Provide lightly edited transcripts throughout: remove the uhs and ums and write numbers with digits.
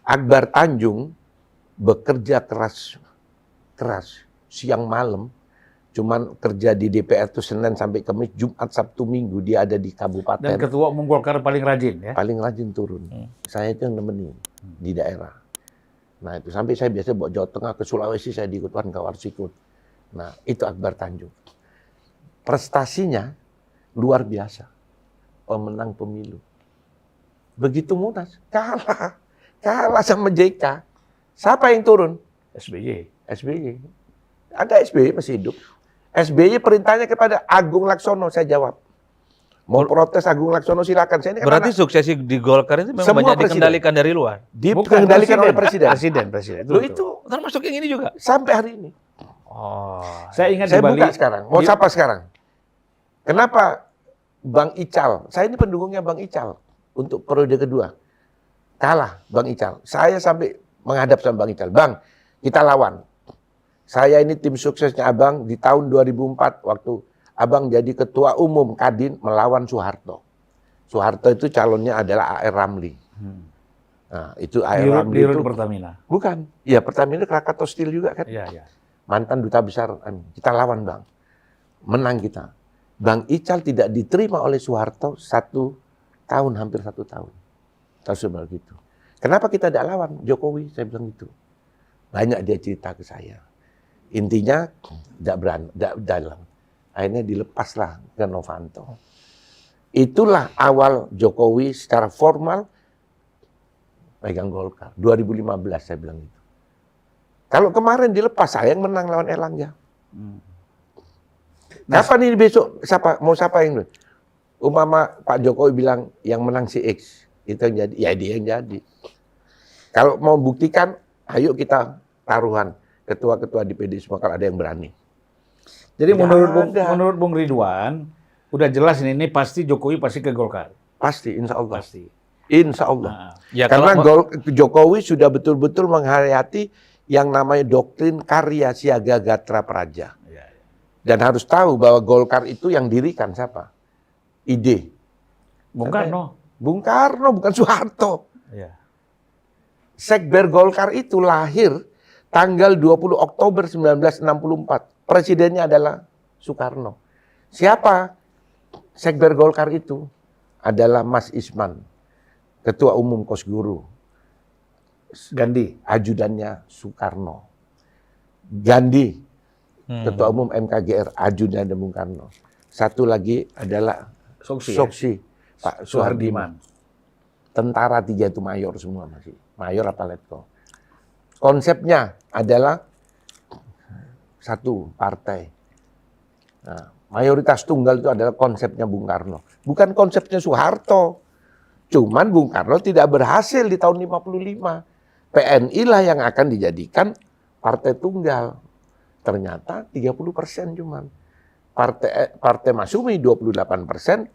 Akbar Tanjung bekerja keras siang malam, cuman kerja di DPR itu Senin sampai Kamis, Jumat, Sabtu, Minggu dia ada di kabupaten. Dan ketua umum Golkar paling rajin ya? Paling rajin turun. Saya itu yang nemenin di daerah. Nah itu sampai saya biasa bawa Jawa Tengah ke Sulawesi, saya diikutkan ke Warsikut. Nah itu Akbar Tanjung. Prestasinya luar biasa. Pemenang pemilu. Begitu Munas, kalah sama JK. Siapa yang turun? SBY. SBY. Ada SBY masih hidup. SBY perintahnya kepada Agung Laksono, saya jawab. Mau protes Agung Laksono silakan. Saya ini kan Berarti suksesi di Golkar itu memang Semua banyak dikendalikan dari luar. dikendalikan oleh presiden. Presiden. Loh itu Termasuk yang ini juga. sampai hari ini. Oh. Saya ingat Saya di Bali. buka sekarang. Mau siapa sekarang? Kenapa Bang Ical? Saya ini pendukungnya Bang Ical untuk periode kedua. Kalah Bang Ical. Saya sampai menghadap sama Bang Ical. Bang, kita lawan. Saya ini tim suksesnya Abang di tahun 2004 waktu Abang jadi ketua umum Kadin melawan Soeharto. Soeharto itu calonnya adalah A.R. Ramli. Nah, itu A.R. Ramli itu Pertamina. bukan. Ya, Pertamina Krakatau Steel juga kan. Iya. Mantan duta besar. Kita lawan Bang. Menang kita. Bang Ical tidak diterima oleh Soeharto 1 tahun, hampir 1 tahun. Terus begitu. Kenapa kita tidak lawan Jokowi? Saya bilang gitu. Banyak dia cerita ke saya. Intinya tidak dalam. Akhirnya dilepaslah ke Novanto. Itulah awal Jokowi secara formal pegang Golkar. 2015 saya bilang itu. Kalau kemarin dilepas, saya yang menang lawan Erlangga. Kapan ini besok? Siapa yang umpama Pak Jokowi bilang yang menang si X, itu yang jadi, ya dia yang jadi. Kalau mau buktikan, ayo kita taruhan ketua-ketua di PD semua kalau ada yang berani. Jadi Nggak menurut Bung Ridwan, udah jelas ini pasti Jokowi pasti ke Golkar. Pasti, insya Allah. Pasti. Insya Allah. Nah, Ya, Karena kalau Jokowi sudah betul-betul menghayati yang namanya doktrin karya siaga gatra praja. ya. Dan harus tahu bahwa Golkar itu yang dirikan siapa? Ide. Bung Karno. Bung Karno, bukan Soeharto. Ya. Sekber Golkar itu lahir tanggal 20 Oktober 1964. Presidennya adalah Soekarno. Siapa Sekber Golkar itu? Adalah Mas Isman, Ketua Umum Kosguru. Gandhi. Ajudannya Soekarno. Gandhi, Ketua Umum MKGR, ajudannya Bung Karno. Satu lagi adalah Soksi, Pak Soehardiman. Tentara 3 itu mayor semua masih. Mayor apa letko. Konsepnya adalah satu partai. Nah, mayoritas tunggal itu adalah konsepnya Bung Karno. Bukan konsepnya Soeharto. Cuman Bung Karno tidak berhasil di tahun 55. PNI lah yang akan dijadikan partai tunggal. Ternyata 30% cuman. Partai Masyumi 28%,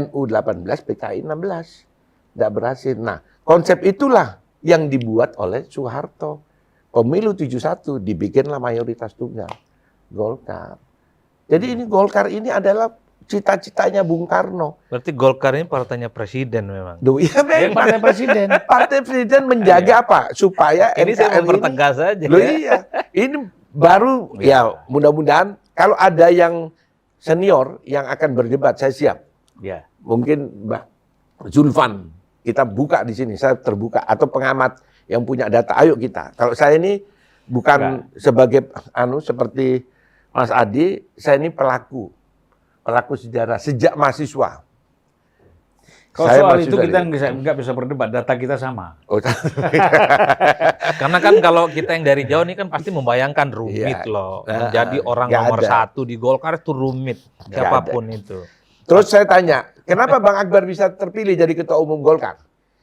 NU 18%, PKI 16%. Tidak berhasil. Nah, konsep itulah yang dibuat oleh Soeharto. Pemilu 71 dibikinlah mayoritas tunggal. Golkar. Jadi ini Golkar ini adalah cita-citanya Bung Karno. berarti Golkar ini partainya presiden memang. Duh, iya memang. Partai Presiden. Partai presiden menjaga apa? Supaya Ini saya NKRI mempertegas saja. Loh iya. Ini baru ya mudah-mudahan kalau ada yang senior yang akan berdebat saya siap. Ya. Mungkin Mbak Zulfan kita buka di sini, saya terbuka atau pengamat yang punya data, ayo kita. Kalau saya ini bukan sebagai seperti Mas Adi, saya ini pelaku sejarah sejak mahasiswa. Kalau Saya soal masih itu dari- kita nggak bisa berdebat, data kita sama. Oh, Karena kan kalau kita yang dari jauh ini kan pasti membayangkan rumit Iya. loh. Menjadi orang Nggak nomor ada. 1 di Golkar itu rumit. Nggak Siapapun itu. Terus saya tanya, kenapa Bang Akbar bisa terpilih jadi ketua umum Golkar?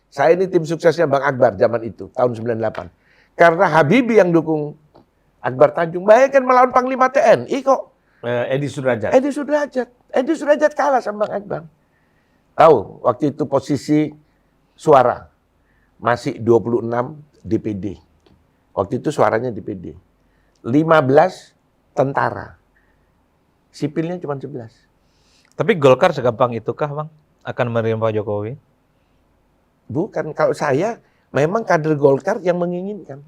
Saya ini tim suksesnya Bang Akbar zaman itu, tahun 98. Karena Habibie yang dukung Akbar Tanjung. Bayangkan melawan Panglima TNI kok. Edi Sudrajat. Edi Sudrajat kalah sama Bang Akbar. Tahu, waktu itu posisi suara masih 26 DPD. Waktu itu suaranya DPD. 15 tentara. Sipilnya cuma 11. Tapi Golkar segampang itukah Bang? Akan menerima Pak Jokowi? Bukan, kalau saya memang kader Golkar yang menginginkan.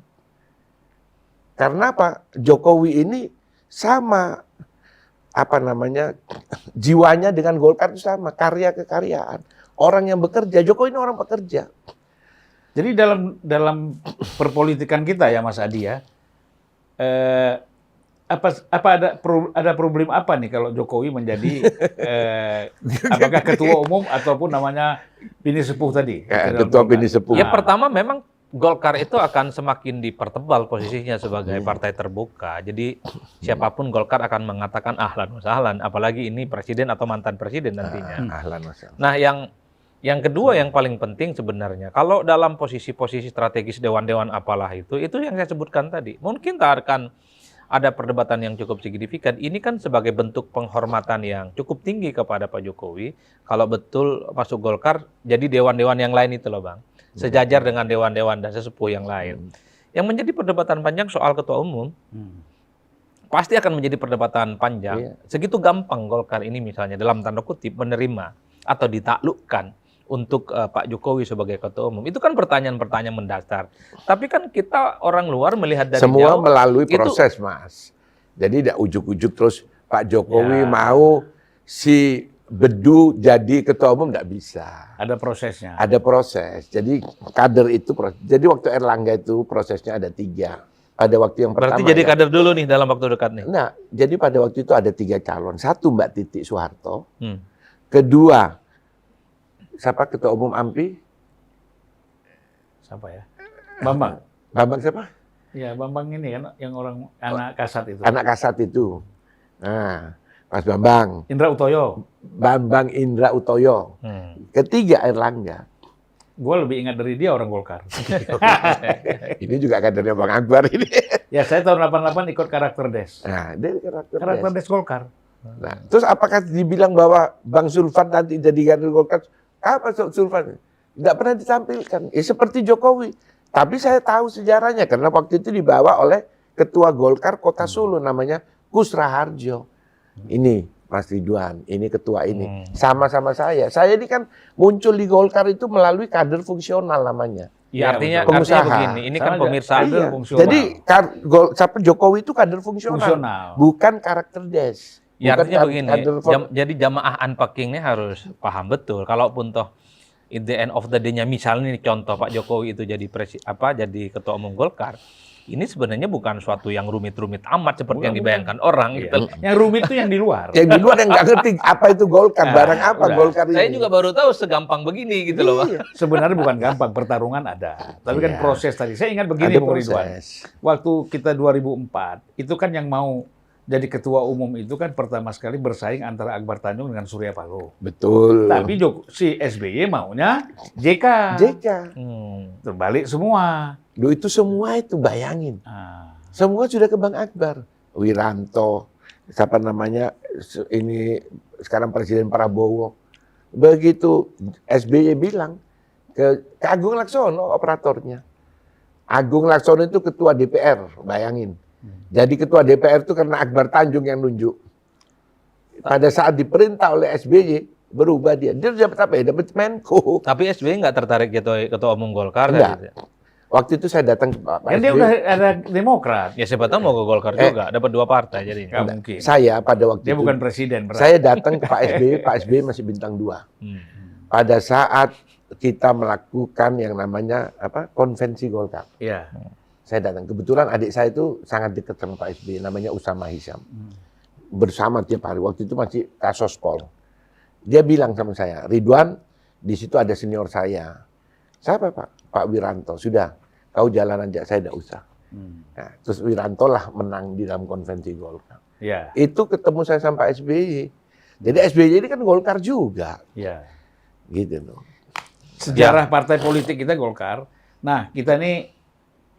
Karena apa? Jokowi ini sama jiwanya dengan Golkar itu sama, karya kekaryaan. Orang yang bekerja, Jokowi ini orang pekerja. Jadi dalam perpolitikan kita ya Mas Adi ya, ada problem apa nih kalau Jokowi menjadi apakah ketua umum ataupun namanya bini sepuh tadi? Ketua bini sepuh. Ya pertama memang Golkar itu akan semakin dipertebal posisinya sebagai partai terbuka. Jadi siapapun Golkar akan mengatakan ahlan wa sahlan, apalagi ini presiden atau mantan presiden nantinya. Ahlan wa sahlan. Nah, yang kedua yang paling penting sebenarnya, kalau dalam posisi-posisi strategis dewan-dewan apalah itu yang saya sebutkan tadi, mungkin tak akan ada perdebatan yang cukup signifikan. Ini kan sebagai bentuk penghormatan yang cukup tinggi kepada Pak Jokowi, kalau betul masuk Golkar, jadi dewan-dewan yang lain itu loh Bang, sejajar dengan dewan-dewan dan sesepuh yang lain. Yang menjadi perdebatan panjang soal ketua umum, pasti akan menjadi perdebatan panjang. Segitu gampang Golkar ini misalnya dalam tanda kutip menerima atau ditaklukkan untuk Pak Jokowi sebagai ketua umum. Itu kan pertanyaan-pertanyaan mendasar. Tapi kan kita orang luar melihat dari semua jauh, melalui proses, Mas. Jadi tidak ujuk-ujuk terus Pak Jokowi mau si Bedu jadi ketua umum, tidak bisa. Ada prosesnya. Ada proses. Jadi kader itu proses. Jadi waktu Erlangga itu prosesnya ada 3. Pada waktu yang pertama. Berarti jadi kader dulu nih dalam waktu dekat nih. Nah, jadi pada waktu itu ada 3 calon. 1 Mbak Titi Soeharto. Kedua, siapa ketua umum AMPI? Siapa ya? Bambang. Bambang siapa? Ya, Bambang ini kan yang orang anak kasat itu. Anak kasat itu. Nah, Mas Bambang. Indra Utoyo. Bambang Indra Utoyo. Ketiga Erlangga. Gue lebih ingat dari dia orang Golkar. Ini juga kadernya Bang Akbar ini. Ya, saya tahun 88 ikut karakter des. Nah, dia Karakter des Golkar. Nah, terus apakah dibilang bahwa Bang Zulfan nanti jadi kader Golkar? Apa Zulfan? Tidak pernah ditampilkan. Seperti Jokowi. Tapi saya tahu sejarahnya karena waktu itu dibawa oleh Ketua Golkar Kota Solo namanya Kus Raharjo. Ini Mas Ridwan, ini ketua ini. Sama-sama saya. Saya ini kan muncul di Golkar itu melalui kader fungsional namanya. Ya, artinya pengusaha. begini, ini kan pemirsa. Jadi Jokowi itu kader fungsional. Bukan karakter des. Ya artinya begini, jadi jamaah unpacking ini harus paham betul. Kalaupun toh in the end of the day-nya misalnya nih contoh Pak Jokowi itu jadi jadi ketua umum Golkar, ini sebenarnya bukan suatu yang rumit-rumit amat seperti yang dibayangkan orang. Gitu. Yang rumit itu yang di luar. Yang di luar yang nggak ngerti apa itu Golkar, barang apa Golkar ini. Saya juga baru tahu segampang begini gitu loh Pak. Sebenarnya bukan gampang, pertarungan ada. Tapi kan proses tadi. Saya ingat begini Bung Ridwan. Waktu kita 2004, itu kan yang mau jadi ketua umum itu kan pertama sekali bersaing antara Akbar Tanjung dengan Surya Paloh. Betul. Tapi si SBY maunya JK. Terbalik semua. Loh itu semua itu bayangin. Semua sudah ke Bang Akbar. Wiranto, siapa namanya, ini sekarang Presiden Prabowo. Begitu SBY bilang ke Agung Laksono operatornya. Agung Laksono itu ketua DPR, bayangin. Jadi ketua DPR itu karena Akbar Tanjung yang nunjuk. Pada saat diperintah oleh SBY, berubah dia. Dia dapat apa ya? Dapat Menko. Tapi SBY nggak tertarik ketua umum Golkar? Enggak. Waktu itu saya datang ke Pak SBY. Dia udah ada Demokrat. Ya siapa tahu mau ke Golkar juga, dapat 2 partai jadi. Nggak mungkin. Saya pada waktu dia itu. bukan presiden. Saya datang ke Pak SBY, Pak SBY masih bintang 2. Pada saat kita melakukan yang namanya konvensi Golkar. Iya. Saya datang. Kebetulan adik saya itu sangat dekat sama Pak SBY, namanya Usama Hisham. Bersama tiap hari. Waktu itu masih Kasospol. Dia bilang sama saya, Ridwan, di situ ada senior saya. Siapa Pak? Pak Wiranto. Sudah, kau jalan aja, saya tidak usah. Nah, terus Wiranto lah menang di dalam konvensi Golkar. Ya. Itu ketemu saya sama Pak SBY. Jadi SBY ini kan Golkar juga. Ya. Gitu loh. Sejarah partai politik kita Golkar. Nah, kita ini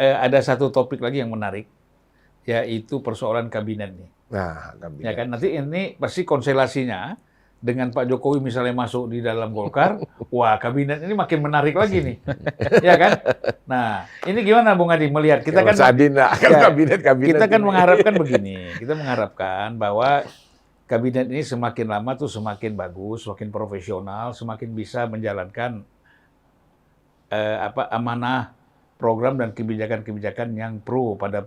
ada satu topik lagi yang menarik, yaitu persoalan kabinet nih. Nah, kabinet. Ya kan, nanti ini pasti konstelasinya dengan Pak Jokowi misalnya masuk di dalam Golkar, wah kabinet ini makin menarik lagi nih, ya kan? Nah, ini gimana Bung Adi melihat? Kita kan kabinet kita kan mengharapkan begini, kita mengharapkan bahwa kabinet ini semakin lama tuh semakin bagus, semakin profesional, semakin bisa menjalankan amanah program dan kebijakan-kebijakan yang pro pada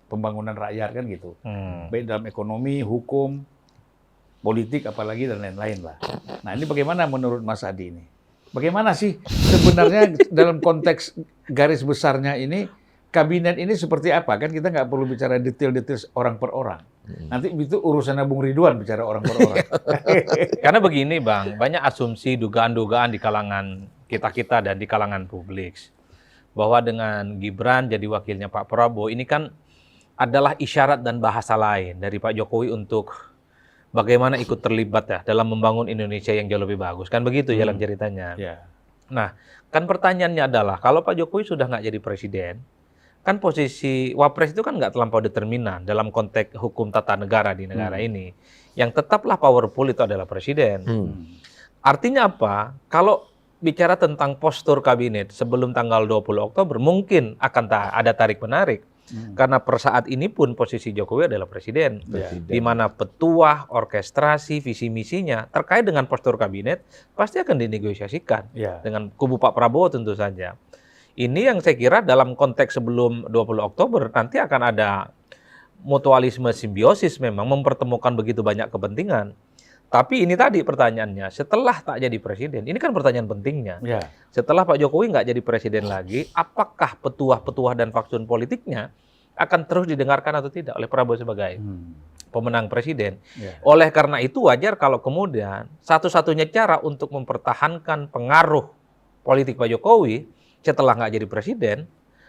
pembangunan rakyat kan gitu. Baik dalam ekonomi, hukum, politik, apalagi dan lain-lain lah. Nah ini bagaimana menurut Mas Adi ini? Bagaimana sih sebenarnya dalam konteks garis besarnya ini, kabinet ini seperti apa? Kan kita nggak perlu bicara detail-detail orang per orang. Nanti itu urusannya Bung Ridwan bicara orang per orang. Karena begini Bang, banyak asumsi, dugaan-dugaan di kalangan kita-kita dan di kalangan publik. Bahwa dengan Gibran jadi wakilnya Pak Prabowo, ini kan adalah isyarat dan bahasa lain dari Pak Jokowi untuk bagaimana ikut terlibat ya dalam membangun Indonesia yang jauh lebih bagus. Kan begitu jalan ceritanya. Ya. Nah, kan pertanyaannya adalah, kalau Pak Jokowi sudah nggak jadi presiden, kan posisi wapres itu kan nggak terlampau determinan dalam konteks hukum tata negara di negara ini. Yang tetaplah powerful itu adalah presiden. Artinya apa? Kalau bicara tentang postur kabinet sebelum tanggal 20 Oktober, mungkin akan ada tarik-menarik. Karena per saat ini pun posisi Jokowi adalah presiden. Di mana petuah, orkestrasi, visi misinya terkait dengan postur kabinet pasti akan dinegosiasikan dengan kubu Pak Prabowo tentu saja. Ini yang saya kira dalam konteks sebelum 20 Oktober nanti akan ada mutualisme simbiosis memang mempertemukan begitu banyak kepentingan. Tapi ini tadi pertanyaannya, setelah tak jadi presiden, ini kan pertanyaan pentingnya. Setelah Pak Jokowi nggak jadi presiden lagi, apakah petuah-petuah dan faksun politiknya akan terus didengarkan atau tidak oleh Prabowo sebagai pemenang presiden? Oleh karena itu wajar kalau kemudian satu-satunya cara untuk mempertahankan pengaruh politik Pak Jokowi setelah nggak jadi presiden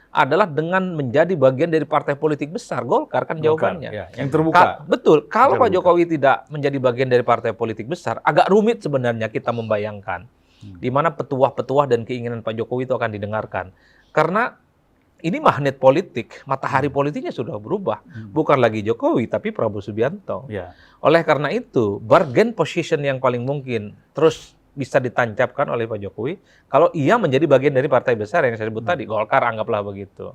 adalah dengan menjadi bagian dari partai politik besar, Golkar kan jawabannya. Yang terbuka. Betul, kalau Pak Jokowi tidak menjadi bagian dari partai politik besar, agak rumit sebenarnya kita membayangkan di mana petuah-petuah dan keinginan Pak Jokowi itu akan didengarkan. Karena ini magnet politik, matahari politiknya sudah berubah. Bukan lagi Jokowi, tapi Prabowo Subianto. Oleh karena itu, bargain position yang paling mungkin terus bisa ditancapkan oleh Pak Jokowi kalau ia menjadi bagian dari partai besar yang saya sebut tadi, Golkar, anggaplah begitu.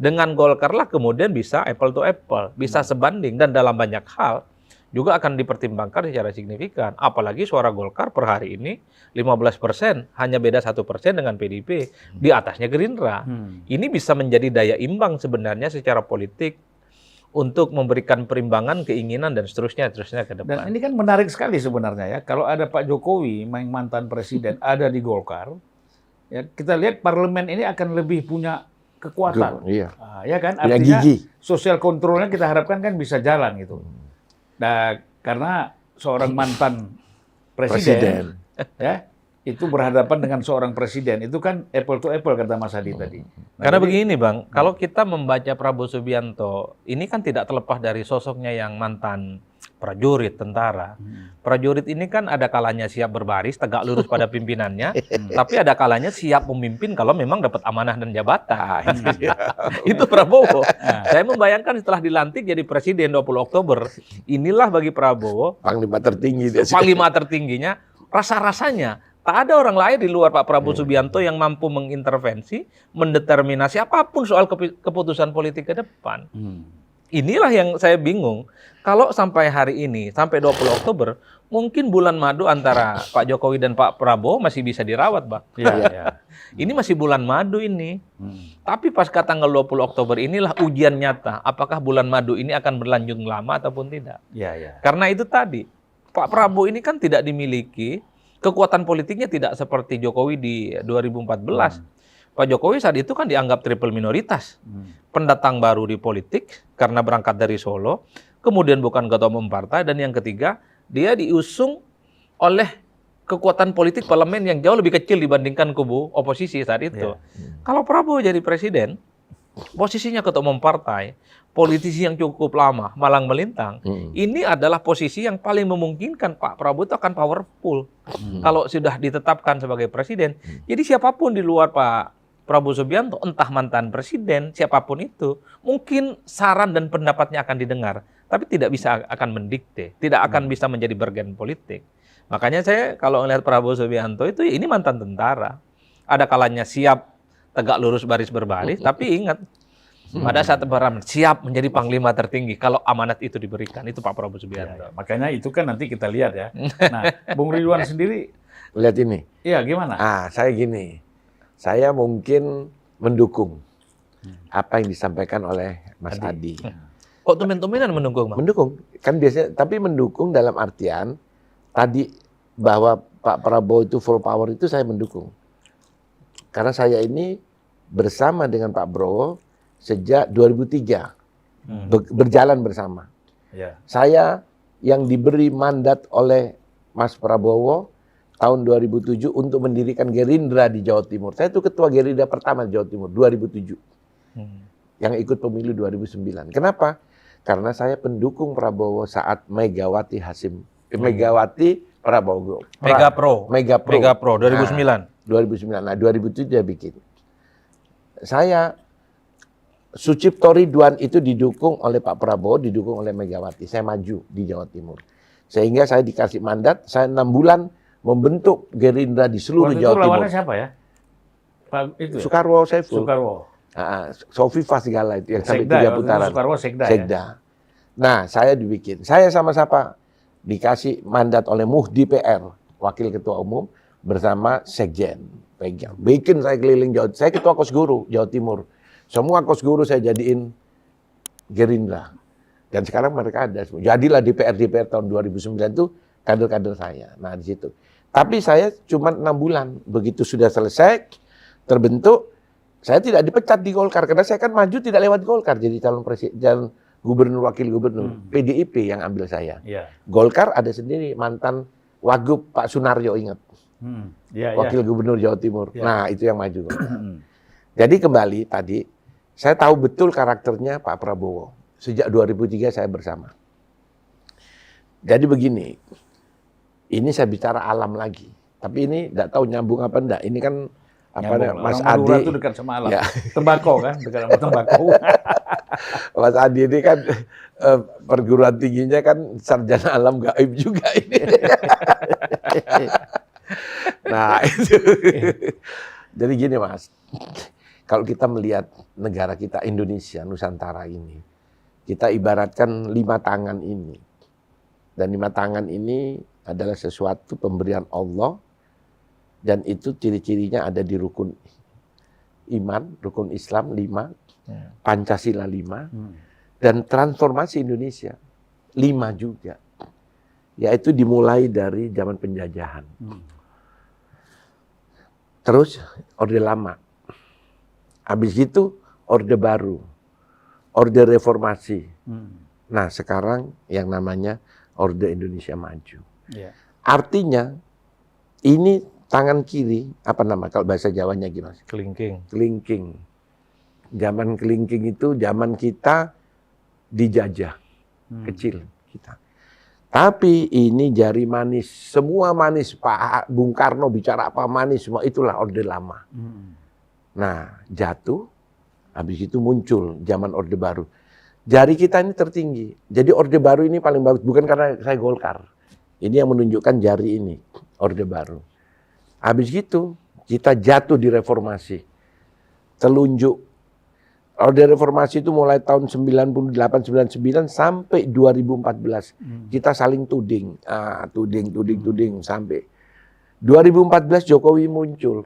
Dengan Golkar lah kemudian bisa apple to apple, bisa sebanding, dan dalam banyak hal juga akan dipertimbangkan secara signifikan. Apalagi suara Golkar per hari ini 15%, hanya beda 1% dengan PDIP, di atasnya Gerindra. Ini bisa menjadi daya imbang sebenarnya secara politik untuk memberikan perimbangan, keinginan, dan seterusnya ke depan. Dan ini kan menarik sekali sebenarnya ya, kalau ada Pak Jokowi, yang mantan presiden, ada di Golkar, ya kita lihat parlemen ini akan lebih punya kekuatan. Ya kan, artinya sosial kontrolnya kita harapkan kan bisa jalan gitu. Nah, karena seorang mantan presiden. Ya, itu berhadapan dengan seorang presiden, itu kan apple to apple kata Mas Hadi tadi. Karena begini Bang, kalau kita membaca Prabowo Subianto, ini kan tidak terlepas dari sosoknya yang mantan prajurit, tentara. Prajurit ini kan ada kalanya siap berbaris, tegak lurus pada pimpinannya, tapi ada kalanya siap memimpin kalau memang dapat amanah dan jabatan. Itu Prabowo. Saya membayangkan setelah dilantik jadi presiden 20 Oktober, inilah bagi Prabowo panglima tertinggi. Panglima tertingginya, rasa-rasanya tak ada orang lain di luar Pak Prabowo Subianto yang mampu mengintervensi, mendeterminasi apapun soal keputusan politik ke depan. Inilah yang saya bingung. Kalau sampai hari ini, sampai 20 Oktober, mungkin bulan madu antara Pak Jokowi dan Pak Prabowo masih bisa dirawat, Bang. Ini masih bulan madu ini. Tapi pasca tanggal 20 Oktober inilah ujian nyata. Apakah bulan madu ini akan berlanjut lama ataupun tidak? Karena itu tadi, Pak Prabowo ini kan tidak dimiliki, kekuatan politiknya tidak seperti Jokowi di 2014. Pak Jokowi saat itu kan dianggap triple minoritas. Pendatang baru di politik karena berangkat dari Solo, kemudian bukan ketua umum partai, dan yang ketiga, dia diusung oleh kekuatan politik parlemen yang jauh lebih kecil dibandingkan kubu oposisi saat itu. Kalau Prabowo jadi presiden, posisinya ketua umum partai, politisi yang cukup lama, malang melintang, ini adalah posisi yang paling memungkinkan Pak Prabowo itu akan powerful. Kalau sudah ditetapkan sebagai presiden, jadi siapapun di luar Pak Prabowo Subianto, entah mantan presiden, siapapun itu, mungkin saran dan pendapatnya akan didengar, tapi tidak bisa akan mendikte, tidak akan bisa menjadi bagian politik. Makanya saya kalau melihat Prabowo Subianto itu, ini mantan tentara. Ada kalanya siap tegak lurus baris berbaris, tapi ingat, pada saat lebaran siap menjadi panglima tertinggi kalau amanat itu diberikan, itu Pak Prabowo Subianto. Makanya itu kan nanti kita lihat ya. Nah, Bung Ridwan sendiri lihat ini. Iya, gimana? Saya gini. Saya mungkin mendukung apa yang disampaikan oleh Mas Adi. Kok tumben-tumbenan mendukung, Bang? Mendukung, kan biasanya, tapi mendukung dalam artian tadi bahwa Pak Prabowo itu full power itu saya mendukung. Karena saya ini bersama dengan Pak Prabowo sejak 2003, berjalan bersama. Ya. Saya yang diberi mandat oleh Mas Prabowo tahun 2007 untuk mendirikan Gerindra di Jawa Timur. Saya itu ketua Gerindra pertama di Jawa Timur 2007. Yang ikut pemilu 2009. Kenapa? Karena saya pendukung Prabowo saat Megawati Megawati Prabowo. Mega Pro. Mega Pro 2009. Nah, 2009. Nah, 2007 dia bikin. Saya Sucipto Ridwan itu didukung oleh Pak Prabowo, didukung oleh Megawati. Saya maju di Jawa Timur. Sehingga saya dikasih mandat, saya 6 bulan membentuk Gerindra di seluruh Waktu Jawa itu Timur. lawannya siapa ya? Pak itu ya? Soekarwo Saiful. Soekarwo. Sofifa segala itu yang sampai Sekda, 3 waktu itu putaran. Soekarwo Sekda. Sekda. Nah, saya dibikin. Saya sama siapa? Dikasih mandat oleh Muhdi PR, Wakil Ketua Umum, bersama Sekjen. Pegang. Bikin saya keliling Jawa. Saya Ketua Kosguru Jawa Timur. Semua Kosguru saya jadiin Gerindra. Dan sekarang mereka ada semua. Jadilah DPR tahun 2009 itu kader-kader saya. Nah, di situ. Tapi saya cuma 6 bulan. Begitu sudah selesai, terbentuk, saya tidak dipecat di Golkar. Karena saya kan maju tidak lewat Golkar. Jadi calon presiden, gubernur, wakil gubernur. PDIP yang ambil saya. Ya. Golkar ada sendiri, mantan Wagub Pak Sunaryo, ingat. Ya, Wakil Gubernur Jawa Timur. Ya. Nah, itu yang maju. Jadi kembali tadi, saya tahu betul karakternya Pak Prabowo. Sejak 2003 saya bersama. Jadi begini, ini saya bicara alam lagi. Tapi ini tidak tahu nyambung apa enggak. Ini kan apa namanya, Mas Madura Adi. itu dekat sama alam. Ya. Tembakau kan, dekat sama tembakau. Mas Adi ini kan perguruan tingginya kan sarjana alam gaib juga ini. Nah, itu. Jadi gini Mas, kalau kita melihat negara kita Indonesia, Nusantara ini, kita ibaratkan 5 tangan ini. Dan 5 tangan ini adalah sesuatu pemberian Allah, dan itu ciri-cirinya ada di rukun iman, rukun Islam 5, Pancasila 5, dan transformasi Indonesia 5 juga. Yaitu dimulai dari zaman penjajahan. Terus Orde Lama. Habis itu Orde Baru. Orde Reformasi. Nah, sekarang yang namanya Orde Indonesia Maju. Ya. Artinya ini tangan kiri, apa nama kalau bahasa Jawanya gimana? Kelingking. Kelingking. Zaman kelingking itu zaman kita dijajah. Kecil kita. Tapi ini jari manis, semua manis. Pak Bung Karno bicara apa manis, semua itulah Orde Lama. Nah, jatuh, habis itu muncul zaman Orde Baru. Jari kita ini tertinggi. Jadi Orde Baru ini paling bagus, bukan karena saya Golkar. Ini yang menunjukkan jari ini, Orde Baru. Habis itu kita jatuh di reformasi. Telunjuk. Orde Reformasi itu mulai tahun 98-99 sampai 2014. Kita saling tuding. Tuding sampai 2014 Jokowi muncul.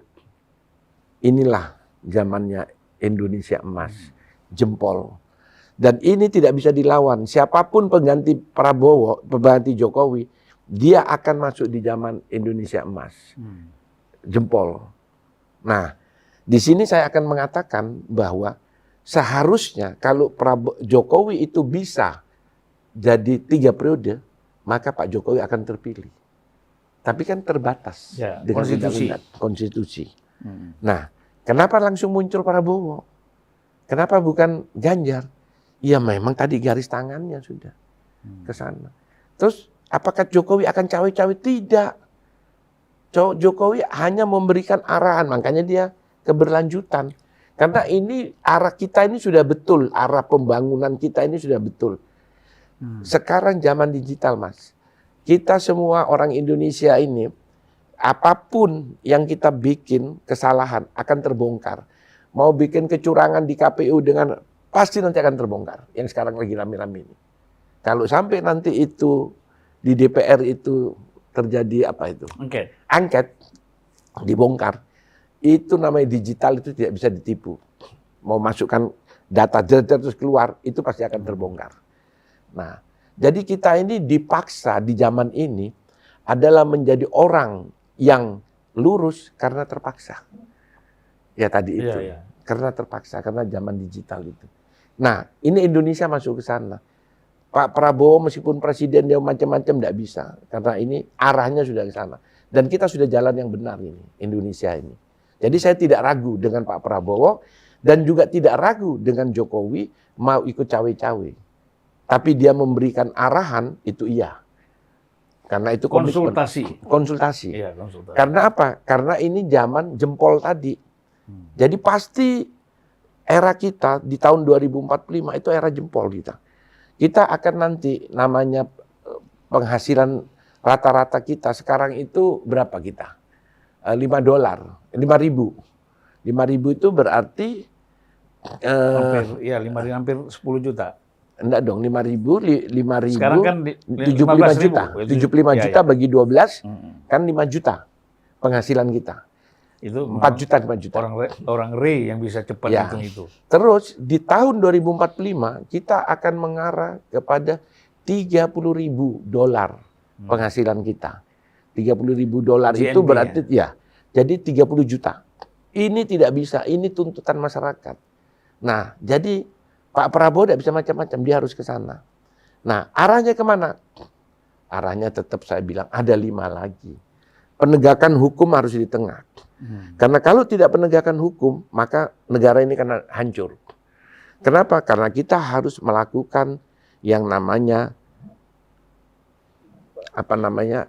Inilah zamannya Indonesia emas. Jempol. Dan ini tidak bisa dilawan. Siapapun pengganti Prabowo, pengganti Jokowi, dia akan masuk di zaman Indonesia emas. Jempol. Nah, di sini saya akan mengatakan bahwa seharusnya kalau Jokowi itu bisa jadi 3 periode, maka Pak Jokowi akan terpilih. Tapi kan terbatas Ya, dengan konstitusi. konstitusi. Nah, kenapa langsung muncul Prabowo? Kenapa bukan Ganjar? Ya memang tadi garis tangannya sudah ke sana. Terus apakah Jokowi akan cawe-cawe? Tidak. Jokowi hanya memberikan arahan, makanya dia keberlanjutan. Karena ini arah kita ini sudah betul, arah pembangunan kita ini sudah betul. Sekarang zaman digital, Mas. Kita semua orang Indonesia ini, apapun yang kita bikin kesalahan akan terbongkar. Mau bikin kecurangan di KPU dengan pasti nanti akan terbongkar. Yang sekarang lagi rame-rame ini. Kalau sampai nanti itu di DPR itu terjadi apa itu? Oke. Angket dibongkar. Itu namanya digital, itu tidak bisa ditipu. Mau masukkan data terus keluar, itu pasti akan terbongkar. Nah, jadi kita ini dipaksa di zaman ini adalah menjadi orang yang lurus karena terpaksa. Ya tadi itu, karena terpaksa, karena zaman digital itu. Nah, ini Indonesia masuk ke sana. Pak Prabowo meskipun presiden dia macam-macam tidak bisa, karena ini arahnya sudah ke sana. Dan kita sudah jalan yang benar ini, Indonesia ini. Jadi saya tidak ragu dengan Pak Prabowo dan juga tidak ragu dengan Jokowi mau ikut cawe-cawe. Tapi dia memberikan arahan itu iya. Karena itu komitmen. Konsultasi. Iya, konsultasi. Karena apa? Karena ini zaman jempol tadi. Jadi pasti era kita di tahun 2045 itu era jempol kita. Kita akan nanti namanya penghasilan rata-rata kita sekarang itu berapa kita? $5, 5.000. 5.000 itu berarti hampir 10 juta. Enggak dong, 5.000 Sekarang kan 75 juta. 75 juta bagi 12 kan 5 juta penghasilan kita. Itu 4 juta, 5 juta. Orang yang bisa cepat hitung itu. Terus di tahun 2045 kita akan mengarah kepada $30.000 penghasilan kita. $30.000 itu berarti ya. Jadi 30 juta. Ini tidak bisa, ini tuntutan masyarakat. Nah, jadi Pak Prabowo tidak bisa macam-macam, dia harus ke sana. Nah, arahnya kemana? Arahnya tetap saya bilang ada 5 lagi. Penegakan hukum harus di tengah. Karena kalau tidak penegakan hukum, maka negara ini akan hancur. Kenapa? Karena kita harus melakukan yang namanya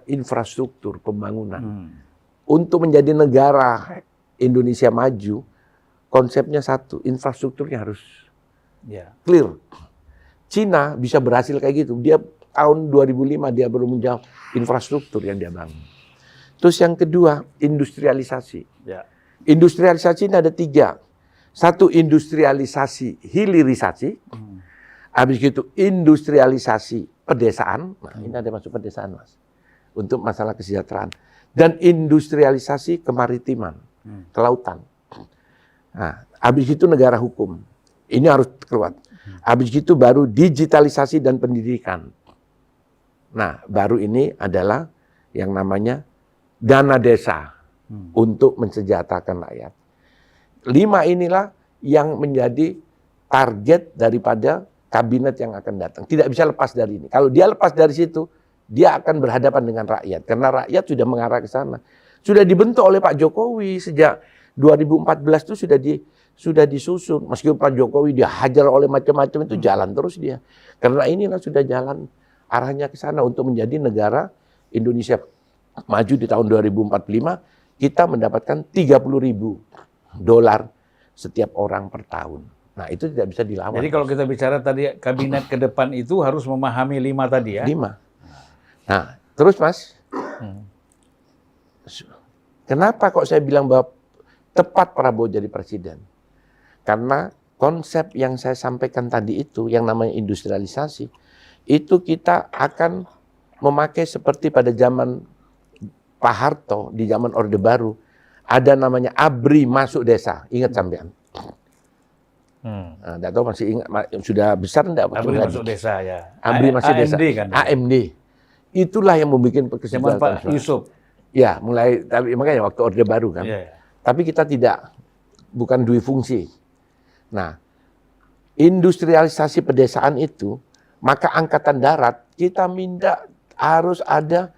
infrastruktur pembangunan. Untuk menjadi negara Indonesia maju, konsepnya satu, infrastrukturnya harus clear. Cina bisa berhasil kayak gitu. Dia tahun 2005 dia baru menjawab infrastruktur yang dia bangun. Terus yang kedua, industrialisasi. Industrialisasi ini ada 3. Satu, industrialisasi hilirisasi. Habis itu industrialisasi pedesaan. Nah, ini ada masuk pedesaan, Mas. Untuk masalah kesejahteraan. Dan industrialisasi kemaritiman, kelautan. Nah, habis itu negara hukum. Ini harus keluar. Habis itu baru digitalisasi dan pendidikan. Nah, baru ini adalah yang namanya dana desa untuk mensejahterakan rakyat. 5 inilah yang menjadi target daripada kabinet yang akan datang. Tidak bisa lepas dari ini. Kalau dia lepas dari situ, dia akan berhadapan dengan rakyat. Karena rakyat sudah mengarah ke sana. Sudah dibentuk oleh Pak Jokowi sejak 2014 itu sudah disusun. Meskipun Pak Jokowi dihajar oleh macam-macam itu jalan terus dia. Karena inilah sudah jalan arahnya ke sana untuk menjadi negara Indonesia maju di tahun 2045. Kita mendapatkan $30.000 setiap orang per tahun. Nah, itu tidak bisa dilawan. Jadi kalau kita bicara tadi kabinet ke depan itu harus memahami 5 tadi ya. 5. Nah, terus Mas, kenapa kok saya bilang bahwa tepat Prabowo jadi presiden? Karena konsep yang saya sampaikan tadi itu, yang namanya industrialisasi, itu kita akan memakai seperti pada zaman Pak Harto, di zaman Orde Baru, ada namanya ABRI masuk desa. Ingat sampean? Nah, tahu masih ingat, sudah besar enggak? ABRI masuk desa ya. ABRI masuk desa. Kan, AMD. Itulah yang membuat kesejahteraan. Pak Yusuf. Ya, mulai tapi makanya waktu Orde Baru kan. Tapi kita bukan dui fungsi. Nah, industrialisasi pedesaan itu, maka angkatan darat kita minta harus ada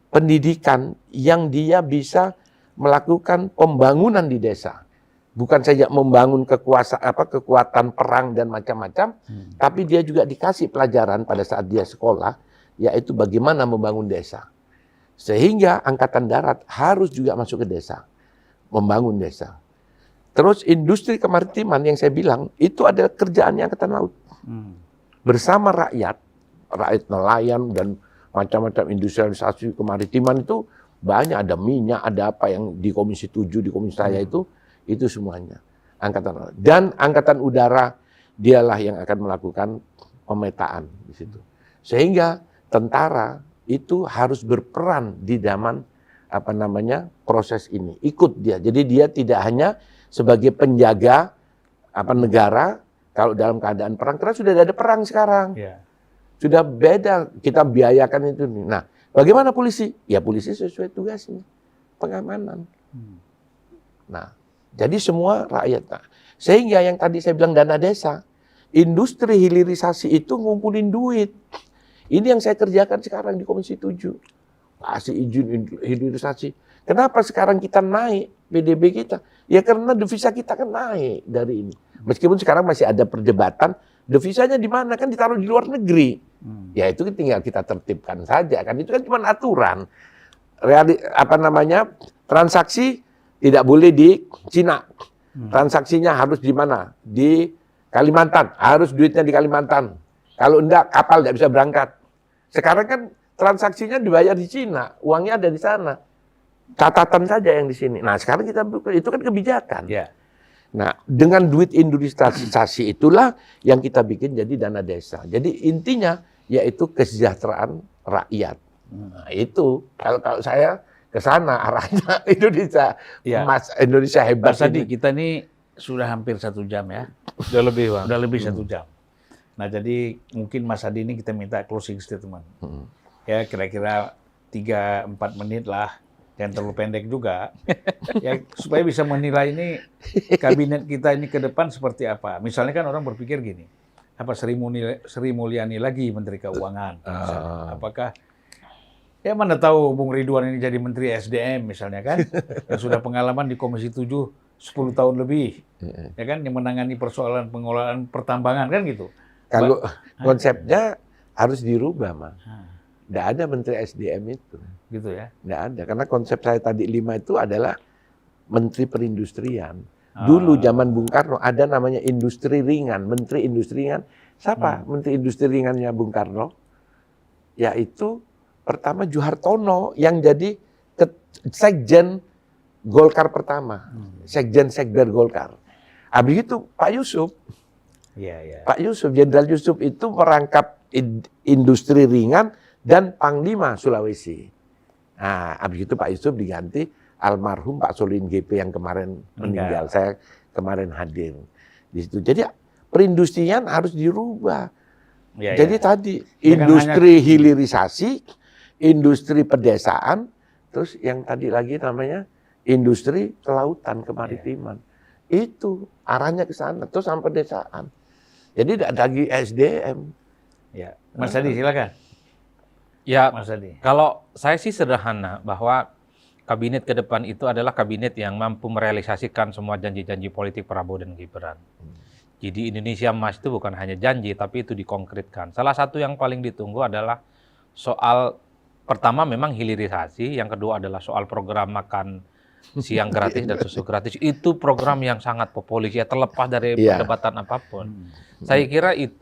pendidikan yang dia bisa melakukan pembangunan di desa. Bukan saja membangun kekuatan perang dan macam-macam, tapi dia juga dikasih pelajaran pada saat dia sekolah, yaitu bagaimana membangun desa. Sehingga Angkatan Darat harus juga masuk ke desa, membangun desa. Terus industri kemaritiman yang saya bilang, itu adalah kerjaannya Angkatan Laut. Bersama rakyat nelayan dan macam-macam industrialisasi kemaritiman itu banyak, ada minyak, ada apa yang di Komisi 7, di Komisi saya itu semuanya. Angkatan Laut. Dan Angkatan Udara, dialah yang akan melakukan pemetaan di situ. Sehingga tentara itu harus berperan di zaman proses ini, ikut dia. Jadi dia tidak hanya sebagai penjaga negara kalau dalam keadaan perang, karena sudah ada perang sekarang. Ya. Sudah beda, kita biayakan itu. Nah, bagaimana polisi? Ya polisi sesuai tugasnya, pengamanan. Nah, jadi semua rakyat. Nah, sehingga yang tadi saya bilang dana desa, industri hilirisasi itu ngumpulin duit. Ini yang saya kerjakan sekarang di Komisi 7. Kasih izin hilirisasi. Kenapa sekarang kita naik PDB kita? Ya karena devisa kita kan naik dari ini. Meskipun sekarang masih ada perdebatan, devisanya di mana? Kan ditaruh di luar negeri. Ya itu tinggal kita tertibkan saja. Kan itu kan cuma aturan. Transaksi tidak boleh di Cina. Transaksinya harus di mana? Di Kalimantan. Harus duitnya di Kalimantan. Kalau enggak, kapal tidak bisa berangkat. Sekarang kan transaksinya dibayar di Cina. Uangnya ada di sana. Catatan saja yang di sini. Nah sekarang kita itu kan kebijakan. Ya. Nah dengan duit industrialisasi itulah yang kita bikin jadi dana desa. Jadi intinya yaitu kesejahteraan rakyat. Nah, itu kalau saya ke sana arahnya Indonesia, Ya. Mas Indonesia hebat. Mas Adi, ini. kita ini sudah hampir 1 jam ya. Udah lebih, Bang. Udah lebih 1 jam. Nah jadi mungkin Mas Adi ini kita minta closing statement. Ya kira-kira 3-4 menit lah. Jangan terlalu pendek juga. Ya supaya bisa menilai ini kabinet kita ini ke depan seperti apa. Misalnya kan orang berpikir gini. Apa Sri Mulyani lagi Menteri Keuangan? Misalnya. Apakah ya mana tahu Bung Ridwan ini jadi Menteri SDM misalnya kan, yang sudah pengalaman di Komisi 7 10 tahun lebih, ya kan, yang menangani persoalan pengelolaan pertambangan kan gitu. Kalau konsepnya harus dirubah, Mas. Tidak ada Menteri SDM itu. Gitu ya. Tidak ada, karena konsep saya tadi 5 itu adalah Menteri Perindustrian. Dulu zaman Bung Karno ada namanya industri ringan, Menteri Industri Ringan. Siapa Menteri Industri Ringannya Bung Karno? Yaitu pertama Juhartono yang jadi Sekjen Golkar pertama. Sekber Golkar. Habis itu Pak Yusuf. Iya. Pak Yusuf, Jenderal Yusuf itu merangkap industri ringan dan Panglima Sulawesi. Nah, habis itu Pak Yusuf diganti almarhum Pak Solihin GP yang kemarin meninggal. Saya kemarin hadir di situ. Jadi perindustrian harus dirubah. Jadi tadi industri hilirisasi, industri pedesaan, terus yang tadi lagi namanya industri kelautan kemaritiman. Itu arahnya ke sana, terus sampai pedesaan. Jadi tidak lagi SDM. Ya, Mas Adi silakan. Ya, Mas Adi. kalau saya sih sederhana bahwa kabinet ke depan itu adalah kabinet yang mampu merealisasikan semua janji-janji politik Prabowo dan Gibran. Jadi Indonesia Emas itu bukan hanya janji, tapi itu dikonkretkan. Salah satu yang paling ditunggu adalah soal pertama memang hilirisasi, yang kedua adalah soal program makan siang gratis dan susu gratis. Itu program yang sangat populis ya, terlepas dari perdebatan apapun. Saya kira itu